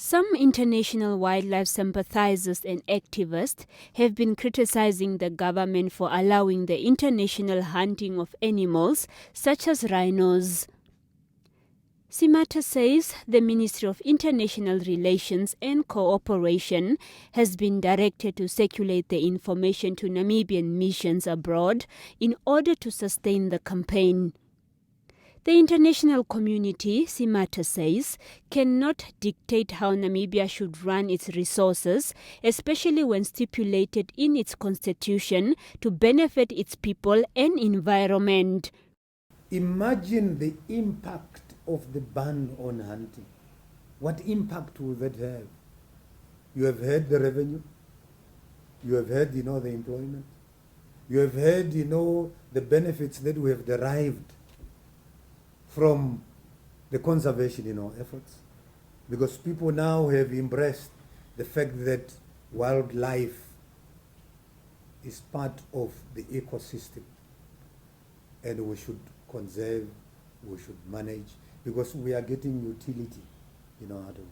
Some international wildlife sympathizers and activists have been criticizing the government for allowing the international hunting of animals such as rhinos. Simata says the Ministry of International Relations and Cooperation has been directed to circulate the information to Namibian missions abroad in order to sustain the campaign. The international community, Simata says, cannot dictate how Namibia should run its resources, especially when stipulated in its constitution to benefit its people and environment. Imagine the impact of the ban on hunting. What impact will that have? You have heard the revenue. You have heard, the employment. You have heard, the benefits that we have derived from the conservation, efforts. Because people now have embraced the fact that wildlife is part of the ecosystem. And we should conserve, we should manage, because we are getting utility, out of this.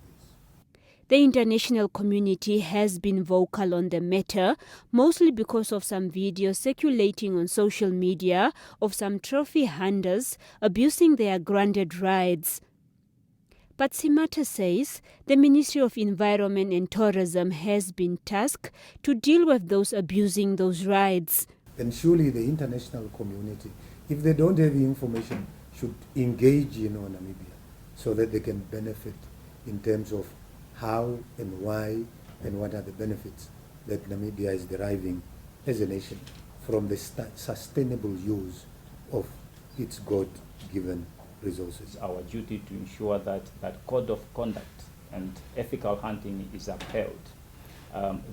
The international community has been vocal on the matter, mostly because of some videos circulating on social media of some trophy hunters abusing their granted rights. But Simata says the Ministry of Environment and Tourism has been tasked to deal with those abusing those rights. And surely the international community, if they don't have the information, should engage, Namibia, so that they can benefit in terms of how and why and what are the benefits that Namibia is deriving as a nation from the sustainable use of its God-given resources. It's our duty to ensure that code of conduct and ethical hunting is upheld.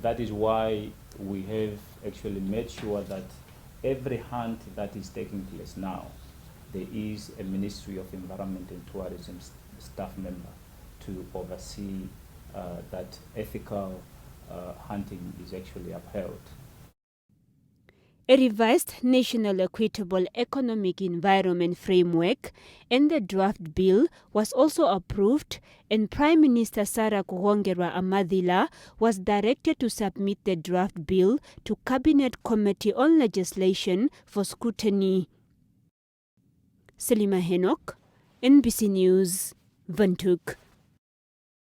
That is why we have actually made sure that every hunt that is taking place now, there is a Ministry of Environment and Tourism staff member to oversee that ethical hunting is actually upheld. A revised National Equitable Economic Environment Framework and the draft bill was also approved, and Prime Minister Sarah Kuhongerwa Amadila was directed to submit the draft bill to Cabinet Committee on Legislation for scrutiny. Selima Henok, NBC News, Windhoek.